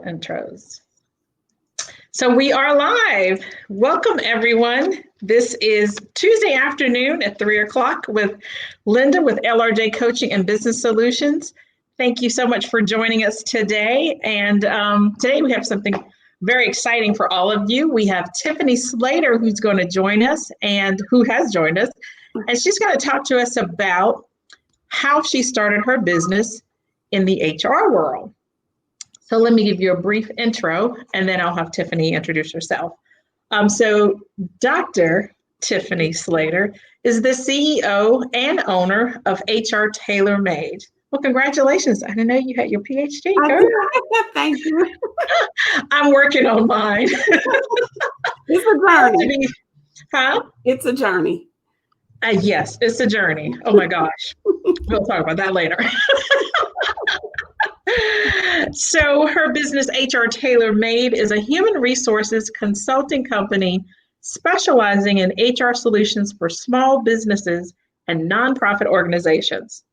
intros. So we are live. Welcome, everyone. This is Tuesday afternoon at 3 o'clock with Linda with LRJ Coaching and Business Solutions. Thank you so much for joining us today. And today we have something very exciting for all of you. We have Tiffany Slater who's going to join us and who has joined us. And she's going to talk to us about how she started her business in the HR world. So let me give you a brief intro, and then I'll have Tiffany introduce herself. So Dr. Tiffany Slater is the CEO and owner of HR Tailor-Made. Well, congratulations. I didn't know you had your PhD. Thank you. I'm working on mine. It's a journey. Huh? It's a journey. Yes, it's a journey. Oh my gosh. We'll talk about that later. So her business, HR Tailor-Made, is a human resources consulting company specializing in HR solutions for small businesses and nonprofit organizations.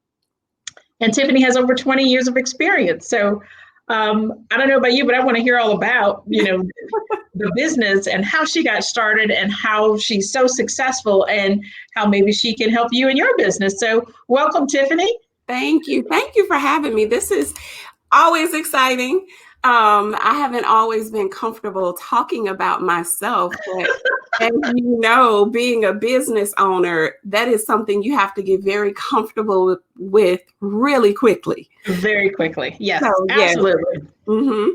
And Tiffany has over 20 years of experience. So I don't know about you, but I want to hear all about, the business and how she got started and how she's so successful and how maybe she can help you in your business. So welcome, Tiffany. Thank you. Thank you for having me. This is always exciting. I haven't always been comfortable talking about myself, but as you know, being a business owner, that is something you have to get very comfortable with really quickly. Very quickly. Yes, so, absolutely. Yeah. Mm-hmm.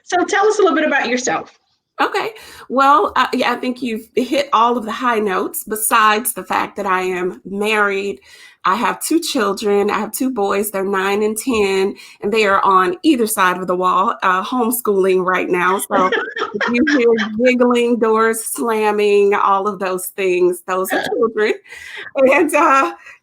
So tell us a little bit about yourself. Okay. Well, I think you've hit all of the high notes besides the fact that I am married. I have 2 children. I have 2 boys. They're 9 and 10, and they are on either side of the wall, homeschooling right now. So if you hear giggling, doors slamming, all of those things, those are children. And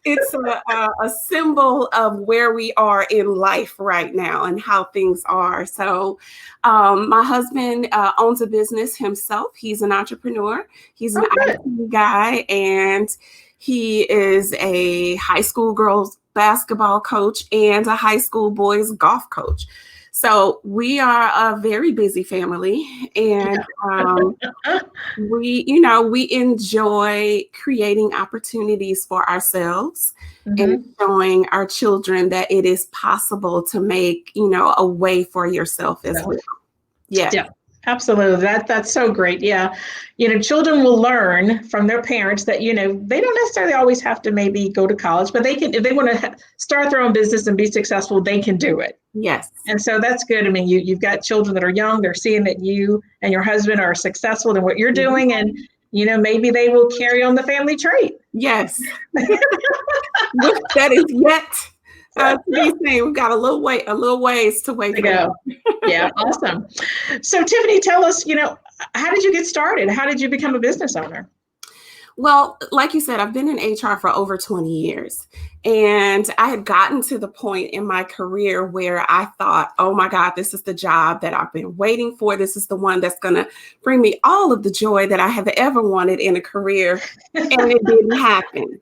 it's a symbol of where we are in life right now and how things are. So my husband owns a business himself. He's an entrepreneur. He's an IT guy, and he is a high school girls basketball coach and a high school boys golf coach. So we are a very busy family, and we enjoy creating opportunities for ourselves and showing our children that it is possible to make, a way for yourself as well. Yeah. Absolutely. That's so great. Yeah. Children will learn from their parents that, they don't necessarily always have to maybe go to college, but they can, if they want to start their own business and be successful, they can do it. Yes. And so that's good. I mean, you've got children that are young. They're seeing that you and your husband are successful in what you're doing. And, maybe they will carry on the family trait. Yes. That is yet to be seen. We've got a little ways to wait to go. Yeah, awesome. So Tiffany, tell us, how did you get started? How did you become a business owner? Well, like you said, I've been in HR for over 20 years, and I had gotten to the point in my career where I thought, oh my God, this is the job that I've been waiting for. This is the one that's going to bring me all of the joy that I have ever wanted in a career. And it didn't happen.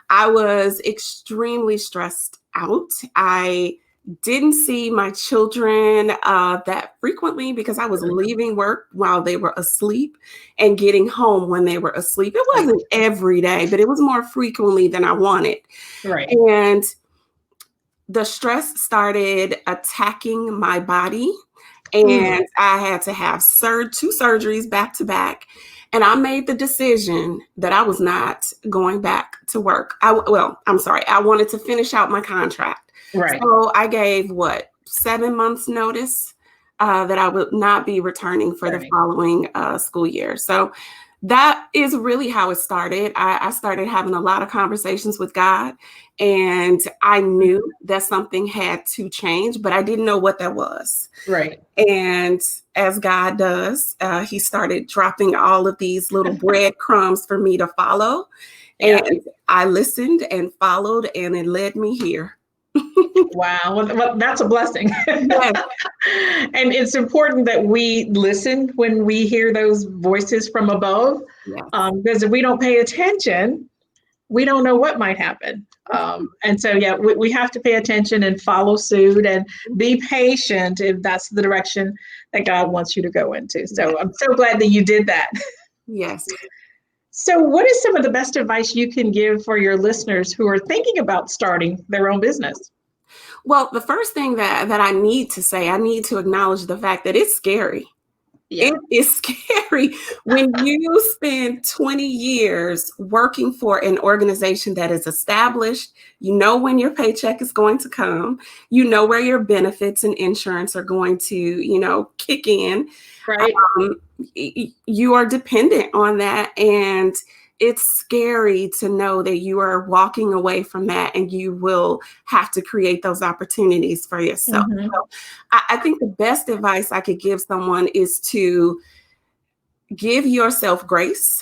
I was extremely stressed out. I didn't see my children that frequently because I was leaving work while they were asleep and getting home when they were asleep. It wasn't every day, but it was more frequently than I wanted. Right. And the stress started attacking my body, and I had to have 2 surgeries back to back. And I made the decision that I was not going back to work. I wanted to finish out my contract. Right. So I gave 7 months notice that I would not be returning for the following school year. So that is really how it started. I started having a lot of conversations with God, and I knew that something had to change, but I didn't know what that was. Right. And as God does, he started dropping all of these little breadcrumbs for me to follow. Yeah. And I listened and followed, and it led me here. Wow. Well, that's a blessing. Yes. And it's important that we listen when we hear those voices from above, yes. Because if we don't pay attention, we don't know what might happen. And so, yeah, we have to pay attention and follow suit and be patient if that's the direction that God wants you to go into. So Yes. I'm so glad that you did that. Yes. So, what is some of the best advice you can give for your listeners who are thinking about starting their own business? Well, the first thing that I need to say, I need to acknowledge the fact that it's scary. Yeah. It is scary when you spend 20 years working for an organization that is established. You know when your paycheck is going to come. You know where your benefits and insurance are going to, kick in. Right. You are dependent on that. And it's scary to know that you are walking away from that and you will have to create those opportunities for yourself. Mm-hmm. So I think the best advice I could give someone is to give yourself grace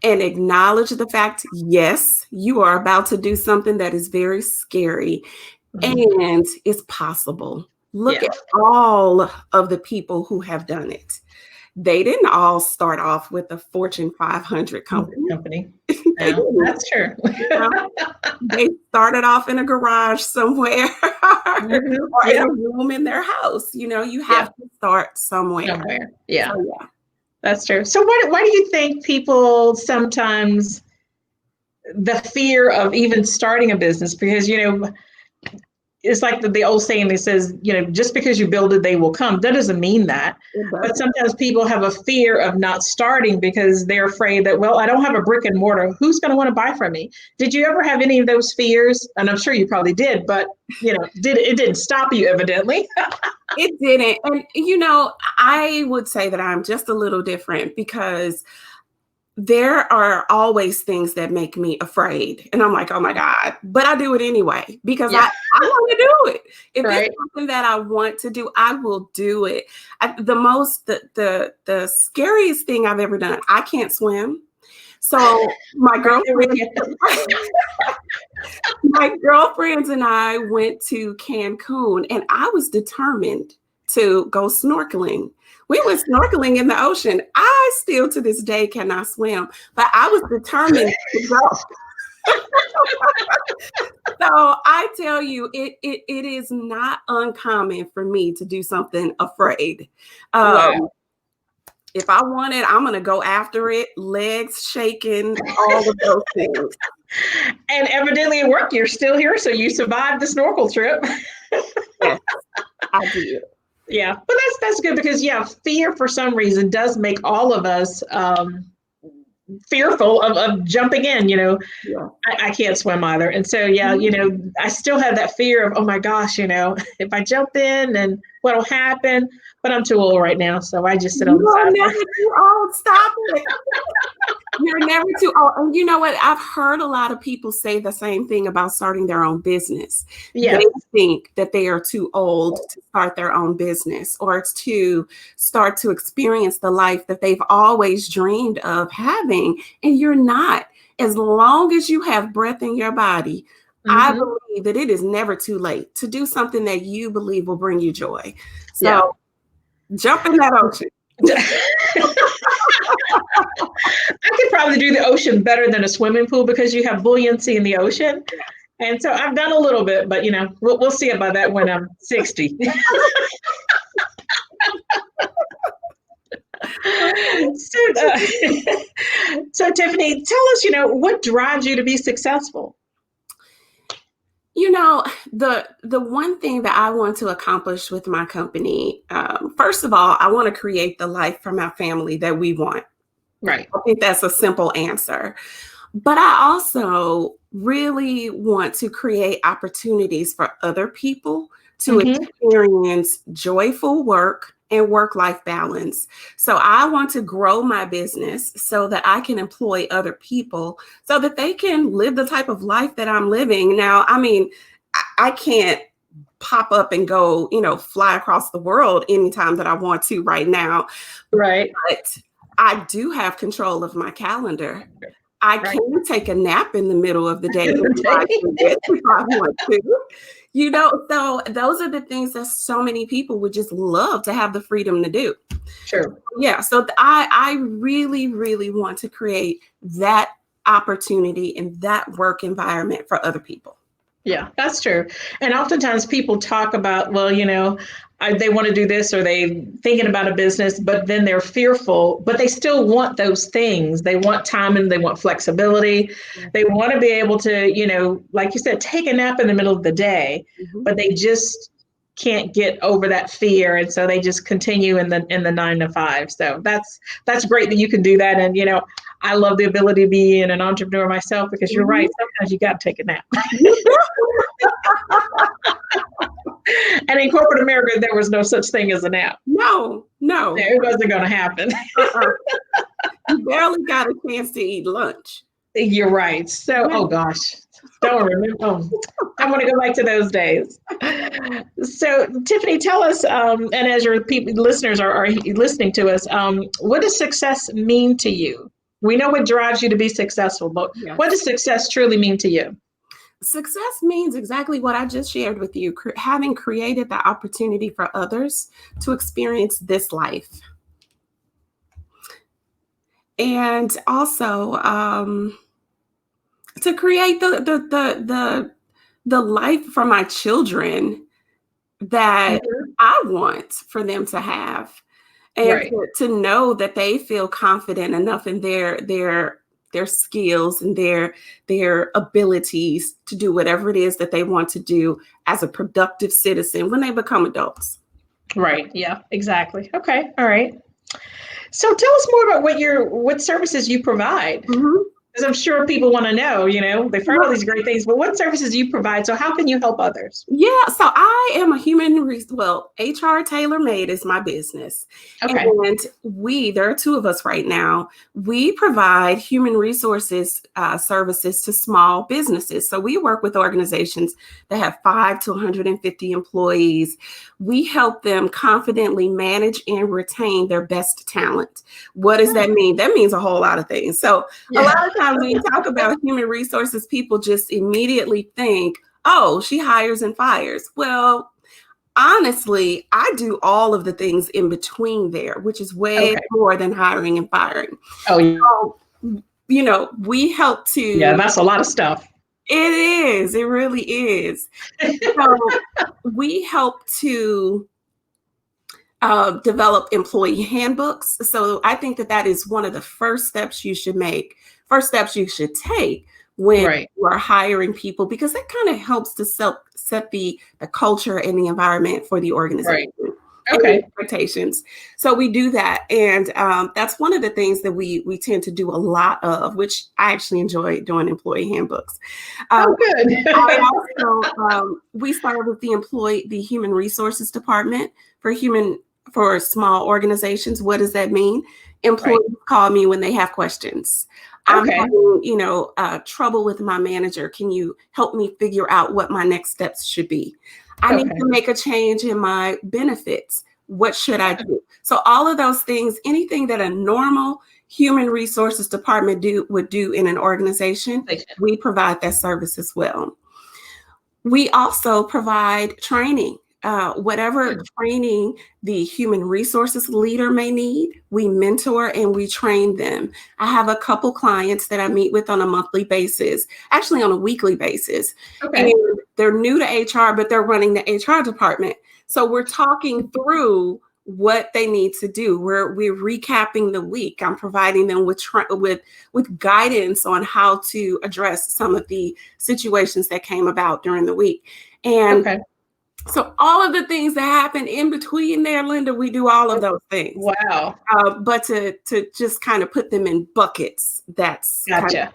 and acknowledge the fact, yes, you are about to do something that is very scary and it's possible. Look Yeah. at all of the people who have done it. They didn't all start off with a Fortune 500 company. They Yeah, didn't. that's true. They started off in a garage somewhere or in Yeah. a room in their house. You have to start somewhere. Yeah. So, yeah. That's true. So why do you think people sometimes the fear of even starting a business? Because, it's like the old saying that says, just because you build it, they will come. That doesn't mean that. It But does. sometimes people have a fear of not starting because they're afraid that, well, I don't have a brick and mortar. Who's going to want to buy from me? Did you ever have any of those fears? And I'm sure you probably did, but it didn't stop you evidently. It didn't. And, I would say that I'm just a little different because there are always things that make me afraid. And I'm like, oh my God, but I do it anyway because Yeah. I want to do it. If Right. it's something that I want to do, I will do it. The scariest thing I've ever done, I can't swim. So my girlfriends and I went to Cancun and I was determined to go snorkeling. We went snorkeling in the ocean. I still to this day cannot swim, but I was determined to go. So I tell you, it is not uncommon for me to do something afraid. Wow. If I want it, I'm going to go after it, legs shaking, all of those things. And evidently it worked. You're still here, so you survived the snorkel trip. Yes, I did. Yeah, but that's good because fear for some reason does make all of us fearful of jumping in. Yeah. I can't swim either, and so I still have that fear of, oh my gosh, if I jump in, and what'll happen? But I'm too old right now, so I just sit on the You're sideline. never too old. Stop it. You're never too old. And you know what? I've heard a lot of people say the same thing about starting their own business. Yeah. They think that they are too old to start their own business or to start to experience the life that they've always dreamed of having. And you're not. As long as you have breath in your body, I believe that it is never too late to do something that you believe will bring you joy. So jump in that ocean. I could probably do the ocean better than a swimming pool because you have buoyancy in the ocean. And so I've done a little bit, but we'll see about that when I'm 60. So Tiffany, tell us, what drives you to be successful? The one thing that I want to accomplish with my company, first of all, I want to create the life for my family that we want. Right. I think that's a simple answer. But I also really want to create opportunities for other people to experience joyful work and work-life balance. So I want to grow my business so that I can employ other people so that they can live the type of life that I'm living. Now, I mean, I can't pop up and go, fly across the world anytime that I want to right now. Right. But I do have control of my calendar. I can take a nap in the middle of the day if I want to. So those are the things that so many people would just love to have the freedom to do. Sure. Yeah. So I really, really want to create that opportunity in that work environment for other people. Yeah, that's true. And oftentimes people talk about, well, they want to do this or they thinking about a business, but then they're fearful, but they still want those things. They want time and they want flexibility. They want to be able to, like you said, take a nap in the middle of the day, but they just can't get over that fear. And so they just continue in the 9 to 5. So that's great that you can do that. And, I love the ability to be an entrepreneur myself, because you're right. Sometimes you got to take a nap. And in corporate America, there was no such thing as a nap. No. It wasn't going to happen. You barely got a chance to eat lunch. You're right. So, oh gosh, don't remember. I want to go back to those days. So, Tiffany, tell us, and as your listeners are listening to us, what does success mean to you? We know what drives you to be successful, but what does success truly mean to you? Success means exactly what I just shared with you, having created the opportunity for others to experience this life. And also to create the life for my children that I want for them to have. And to know that they feel confident enough in their skills and their abilities to do whatever it is that they want to do as a productive citizen when they become adults. Right. Yeah, exactly. Okay. All right. So tell us more about what services you provide. Because I'm sure people want to know, they've heard all these great things, but what services you provide? So how can you help others? Yeah, so I am a HR Tailor-Made is my business. Okay. And there are two of us right now. We provide human resources services to small businesses. So we work with organizations that have 5 to 150 employees. We help them confidently manage and retain their best talent. What does that mean? That means a whole lot of things. So a lot of times when you talk about human resources, people just immediately think, oh, she hires and fires. Well, honestly, I do all of the things in between there, which is way more than hiring and firing. Oh, yeah. So, we help to... Yeah, that's a lot of stuff. It is. It really is. So we help to develop employee handbooks. So I think that is one of the first steps you should take when you are hiring people, because that kind of helps to set the culture and the environment for the organization. Expectations. So we do that. And that's one of the things that we tend to do a lot of, which I actually enjoy doing employee handbooks. Good. We started with the human resources department for small organizations. What does that mean? Employees call me when they have questions. I'm having, trouble with my manager. Can you help me figure out what my next steps should be? I need to make a change in my benefits. What should I do? So all of those things, anything that a normal human resources department would do in an organization, we provide that service as well. We also provide training. Whatever training the human resources leader may need, we mentor and we train them. I have a couple clients that I meet with on a monthly basis, actually on a weekly basis. And they're new to HR, but they're running the HR department. So we're talking through what they need to do. We're recapping the week. I'm providing them with guidance on how to address some of the situations that came about during the week. And so all of the things that happen in between there, Linda, we do all of those things. Wow. But to just kind of put them in buckets, that's gotcha.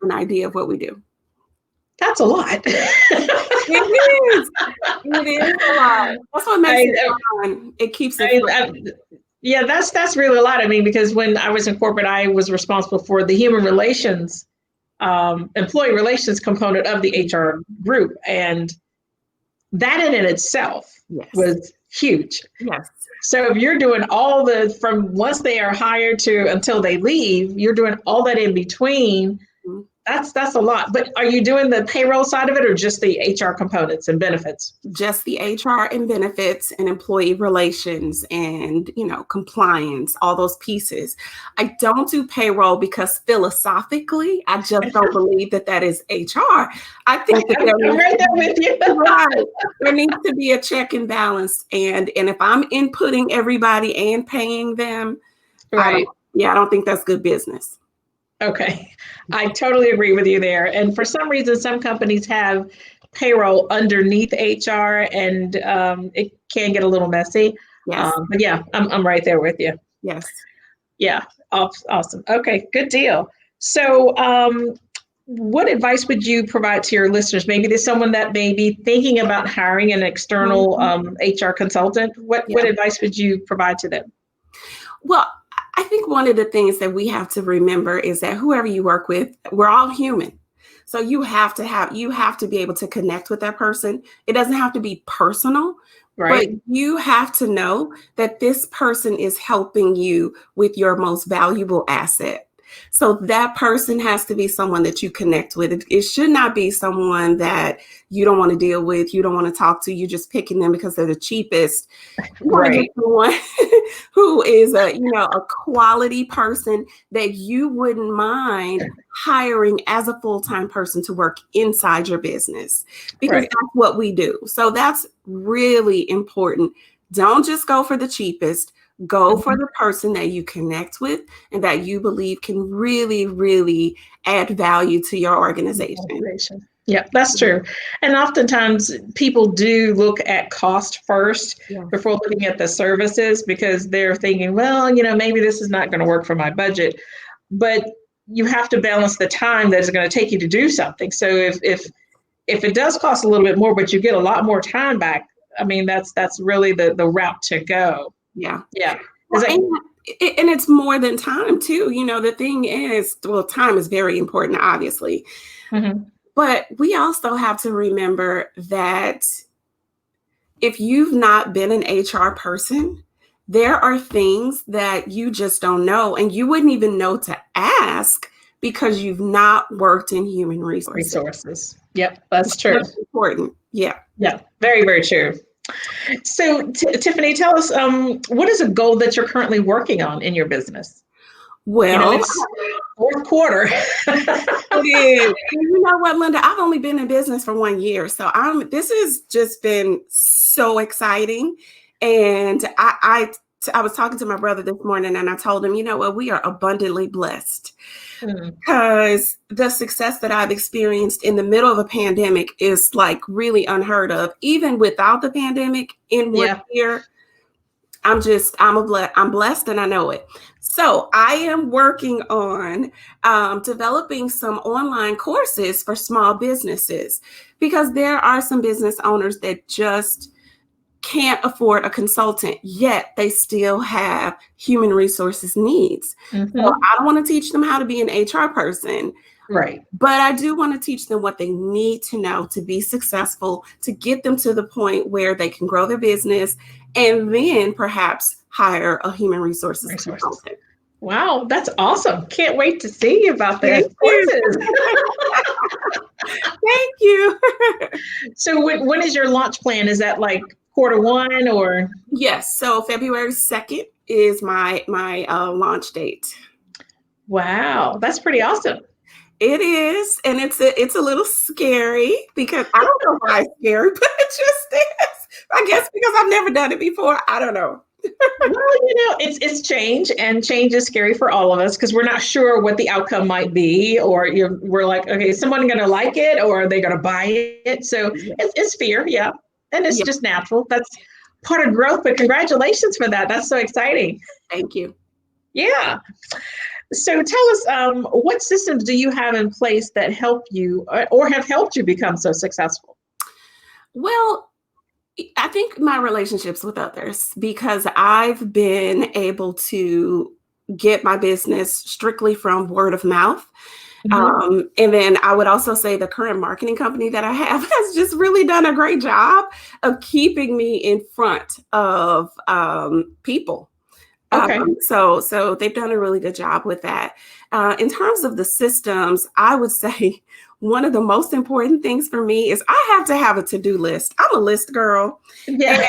An idea of what we do. That's a lot. It is a lot. That's what makes it fun. It keeps it fun. Yeah, that's really a lot. I mean, because when I was in corporate, I was responsible for the human relations, employee relations component of the HR group. And that in itself was huge. Yes. So if you're doing from once they are hired to until they leave, you're doing all that in between. That's a lot. But are you doing the payroll side of it or just the HR components and benefits? Just the HR and benefits and employee relations and, compliance, all those pieces. I don't do payroll because philosophically, I just don't believe that is HR. I think that I'm right there with you. right, there needs to be a check and balance. And if I'm inputting everybody and paying them, Right. I don't think that's good business. Okay. I totally agree with you there. And for some reason, some companies have payroll underneath HR, and it can get a little messy. Yes. But yeah, I'm right there with you. Yes. Yeah. Awesome. Okay. Good deal. So, what advice would you provide to your listeners? Maybe there's someone that may be thinking about hiring an external HR consultant. What advice would you provide to them? Well, I think one of the things that we have to remember is that whoever you work with, we're all human. So you have to be able to connect with that person. It doesn't have to be personal, right? But you have to know that this person is helping you with your most valuable asset. So that person has to be someone that you connect with. It should not be someone that you don't want to deal with, you don't want to talk to, you're just picking them because they're the cheapest. You want to get someone who is a quality person that you wouldn't mind hiring as a full-time person to work inside your business, because that's what we do. So that's really important. Don't just go for the cheapest. Go for the person that you connect with and that you believe can really, really add value to your organization. Yeah, that's true. And oftentimes people do look at cost first before looking at the services, because they're thinking, well, maybe this is not going to work for my budget. But you have to balance the time that it's going to take you to do something. So if it does cost a little bit more, but you get a lot more time back, I mean, that's really the route to go. Yeah. Well, and it's more than time too. The thing is, time is very important, obviously. Mm-hmm. But we also have to remember that if you've not been an HR person, there are things that you just don't know, and you wouldn't even know to ask because you've not worked in human resources. Yep, that's true. That's important. Yeah. Very, very true. So, Tiffany, tell us, what is a goal that you're currently working on in your business? Well, it's fourth quarter. It is. You know what, Linda? I've only been in business for 1 year, so this has just been so exciting. And I was talking to my brother this morning, and I told him, we are abundantly blessed. Because the success that I've experienced in the middle of a pandemic is like really unheard of. Even without the pandemic in 1 year, I'm blessed, and I know it. So I am working on developing some online courses for small businesses, because there are some business owners that just can't afford a consultant, yet they still have human resources needs. Mm-hmm. So I don't want to teach them how to be an HR person. Right. But I do want to teach them what they need to know to be successful, to get them to the point where they can grow their business and then perhaps hire a human resources consultant. Wow, that's awesome. Can't wait to see about that. Thank you. So when is your launch plan? Is that like Q1 or? Yes. So February 2nd is my launch date. Wow, that's pretty awesome. It is, and it's a little scary, because I don't know why it's scary, but it just is. I guess because I've never done it before. I don't know. Well, it's change, and change is scary for all of us because we're not sure what the outcome might be, or we're like, okay, is someone going to like it, or are they going to buy it? So it's fear, and it's just natural. That's part of growth. But congratulations for that. That's so exciting. Thank you. Yeah. So tell us, what systems do you have in place that help you or have helped you become so successful? Well, I think my relationships with others, because I've been able to get my business strictly from word of mouth. Mm-hmm. And then I would also say the current marketing company that I have has just really done a great job of keeping me in front of people. Okay. So they've done a really good job with that. In terms of the systems, I would say one of the most important things for me is I have to have a to-do list. I'm a list girl and Yeah.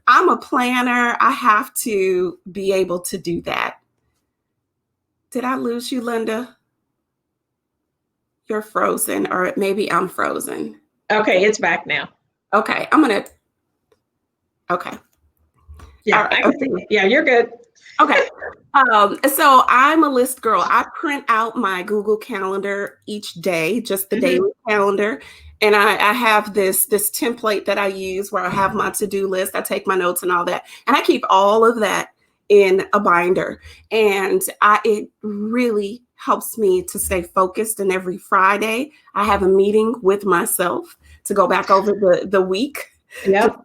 I'm a planner. I have to be able to do that. Did I lose you, Linda? You're frozen, or maybe I'm frozen. Okay, it's back now. Okay, okay. All Yeah, right. I can see it. Yeah, you're good. Okay. So I'm a list girl. I print out my Google Calendar each day, just the daily calendar. And I have this template that I use where I have my to-do list. I take my notes and all that. And I keep all of that in a binder. And it really helps me to stay focused. And every Friday, I have a meeting with myself to go back over the week. Yep.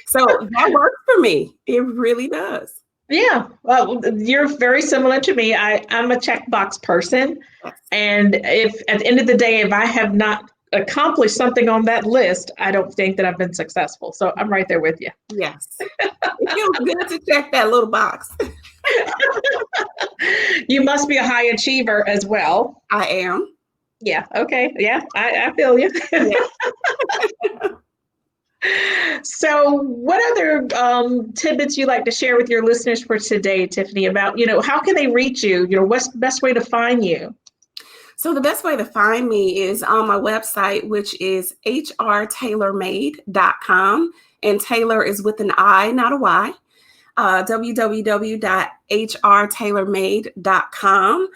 So that works for me. It really does. Yeah. Well, you're very similar to me. I'm a checkbox person. Yes. And if at the end of the day, if I have not accomplished something on that list, I don't think that I've been successful. So I'm right there with you. Yes. It feels good to check that little box. You must be a high achiever as well. I am. Yeah. Okay. Yeah. I feel you. Yeah. So, what other tidbits you like to share with your listeners for today, Tiffany? About how can they reach you? What's the best way to find you? So the best way to find me is on my website, which is hrtailormade.com, and Taylor is with an I, not a Y. www.hrtailormade.com,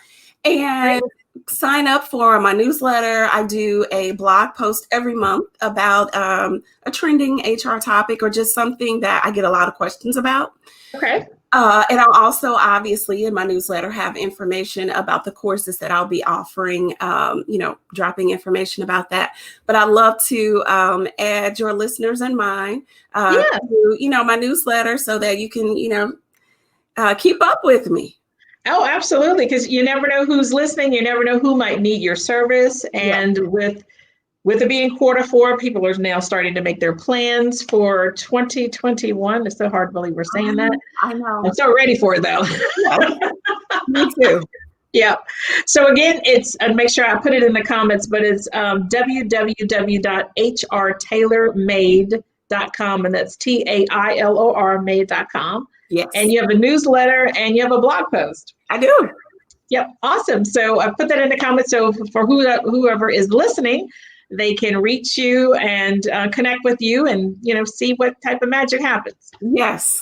and sign up for my newsletter. I do a blog post every month about a trending HR topic or just something that I get a lot of questions about. Okay. And I'll also, obviously, in my newsletter have information about the courses that I'll be offering, dropping information about that. But I'd love to add your listeners and mine to, my newsletter so that you can, keep up with me. Oh, absolutely. Because you never know who's listening. You never know who might need your service. And with it being Q4, people are now starting to make their plans for 2021. It's so hard to believe we're saying that. I know. I'm so ready for it, though. Yeah. Me too. Yeah. So again, it's make sure I put it in the comments, but it's www.hrtailormade.com, and that's TAILOR made.com. Yes. And you have a newsletter and you have a blog post. I do. Yep. Awesome. So I put that in the comments. So for whoever is listening, they can reach you and connect with you and, see what type of magic happens. Yes.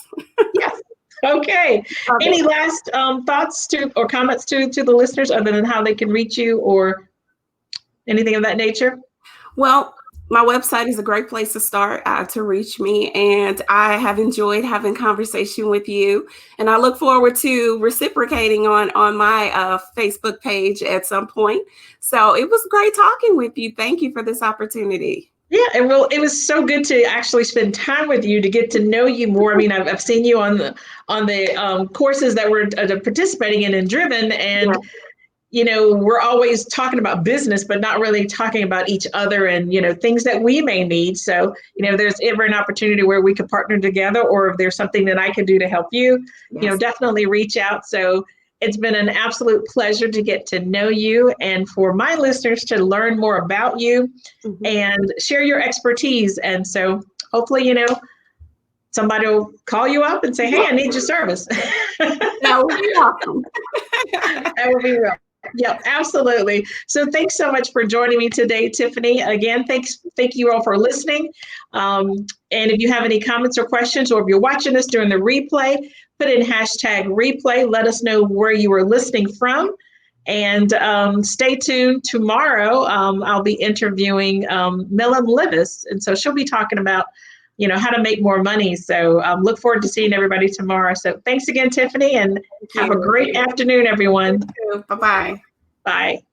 Yes. Okay. Any last thoughts or comments to the listeners other than how they can reach you or anything of that nature? Well, my website is a great place to start to reach me, and I have enjoyed having conversation with you, and I look forward to reciprocating on my Facebook page at some point. So it was great talking with you. Thank you for this opportunity. Yeah, it was so good to actually spend time with you to get to know you more. I mean, I've seen you on the courses that we're participating in and driven, and we're always talking about business, but not really talking about each other and things that we may need. So if there's ever an opportunity where we could partner together, or if there's something that I could do to help you, definitely reach out. So it's been an absolute pleasure to get to know you and for my listeners to learn more about you and share your expertise. And so hopefully, somebody will call you up and say, hey, I need your service. That would be awesome. That would be real. Yeah, absolutely. So thanks so much for joining me today, Tiffany. Again, thank you all for listening. And if you have any comments or questions, or if you're watching this during the replay, put in #replay. Let us know where you were listening from. And stay tuned. Tomorrow, I'll be interviewing Millen Livis. And so she'll be talking about, how to make more money. So look forward to seeing everybody tomorrow. So thanks again, Tiffany, and have a great afternoon, everyone. Bye-bye. Bye.